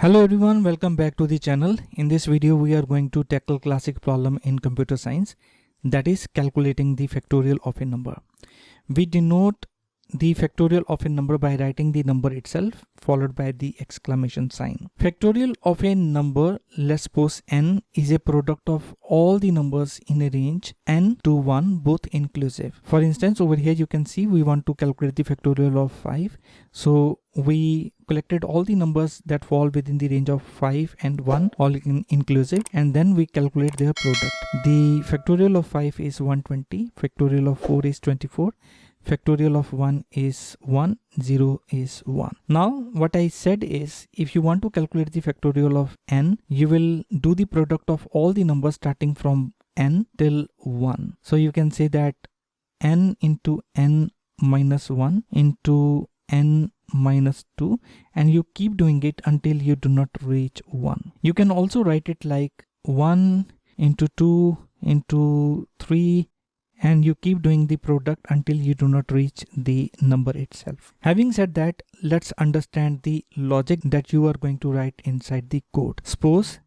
Hello everyone, welcome back to the channel. In this video we are going to tackle classic problem in computer science, that is calculating the factorial of a number. We denote the factorial of a number by writing the number itself followed by the exclamation sign. Factorial of a number, let's suppose n, is a product of all the numbers in a range n to 1, both inclusive. For instance, over here you can see we want to calculate the factorial of 5. So we collected all the numbers that fall within the range of 5 and 1, all inclusive, and then we calculate their product. The factorial of 5 is 120, factorial of 4 is 24, factorial of 1 is 1, 0 is 1. Now what I said is, if you want to calculate the factorial of n, you will do the product of all the numbers starting from n till 1. So you can say that n into n minus 1 into n minus 2, and you keep doing it until you do not reach 1. You can also write it like 1 into 2 into 3, and you keep doing the product until you do not reach the number itself. Having said that, let's understand the logic that you are going to write inside the code. Suppose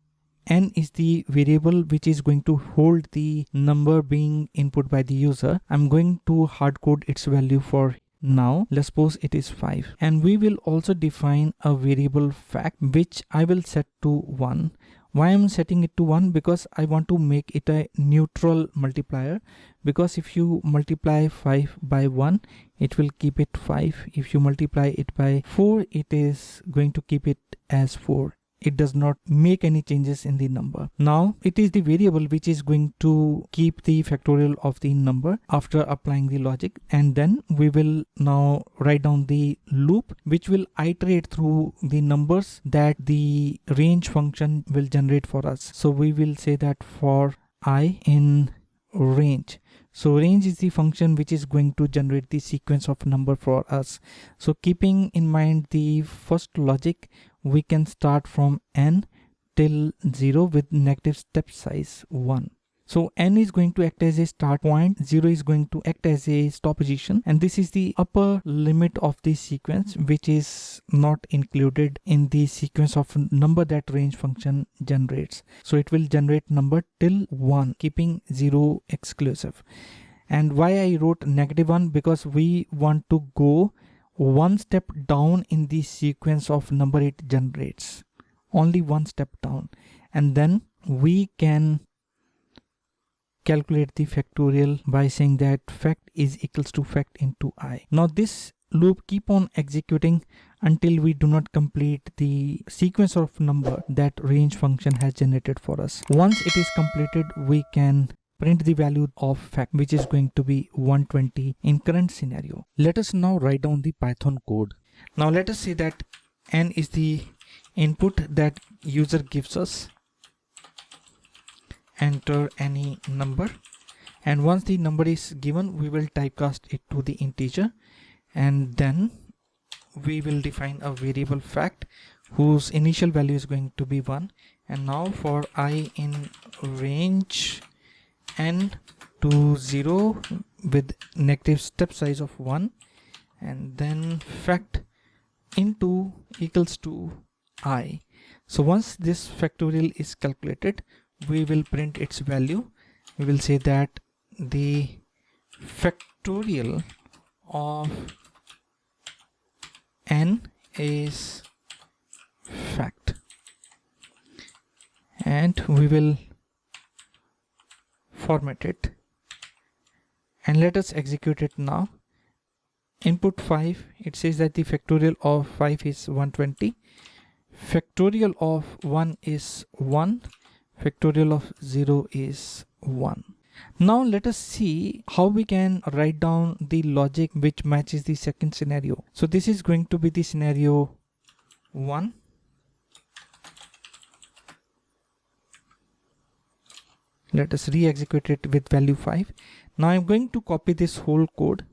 n is the variable which is going to hold the number being input by the user. I'm going to hard code its value for now. Let's suppose it is 5, and we will also define a variable fact which I will set to 1. Why I'm setting it to 1? Because I want to make it a neutral multiplier, because if you multiply 5 by 1, it will keep it 5. If you multiply it by 4, it is going to keep it as 4. It does not make any changes in the number. Now it is the variable which is going to keep the factorial of the number after applying the logic, and then we will now write down the loop which will iterate through the numbers that the range function will generate for us. So we will say that for I in range. So range is the function which is going to generate the sequence of number for us. So keeping in mind the first logic, we can start from n till 0 with negative step size 1. So n is going to act as a start point, 0 is going to act as a stop position, and this is the upper limit of the sequence which is not included in the sequence of number that range function generates. So it will generate number till 1, keeping 0 exclusive. And why I wrote negative 1? Because we want to go one step down in the sequence of number it generates, only one step down, and then we can calculate the factorial by saying that fact is equals to fact into I. Now this loop keep on executing until we do not complete the sequence of number that range function has generated for us. Once it is completed, we can print the value of fact, which is going to be 120 in current scenario. Let us now write down the Python code. Now let us say that n is the input that user gives us. Enter any number, and once the number is given, we will typecast it to the integer, and then we will define a variable fact whose initial value is going to be 1. And now for I in range n to 0 with negative step size of 1, and then fact into equals to I. So once this factorial is calculated, we will print its value. We will say that the factorial of n is fact, and we will format it, and let us execute it now. Input 5, it says that the factorial of 5 is 120, factorial of 1 is 1, factorial of 0 is 1. Now let us see how we can write down the logic which matches the second scenario. So this is going to be the scenario 1. Let us re-execute it with value 5. Now I'm going to copy this whole code,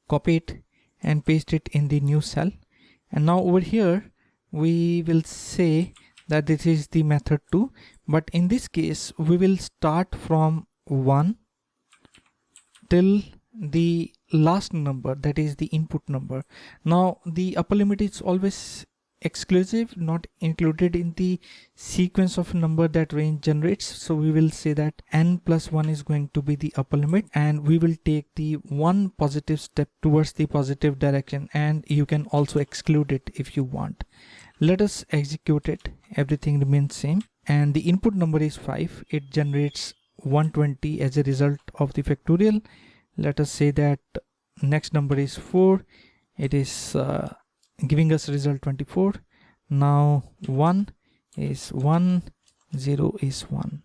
copy it and paste it in the new cell. And now over here we will say that this is the method 2, but in this case we will start from 1 till the last number, that is the input number. Now the upper limit is always exclusive, not included in the sequence of number that range generates. So we will say that n plus 1 is going to be the upper limit, and we will take the one positive step towards the positive direction, and you can also exclude it if you want. Let us execute it. Everything remains same, and the input number is 5. It generates 120 as a result of the factorial. Let us say that next number is 4. It is giving us result 24. Now 1 is 1, 0 is 1.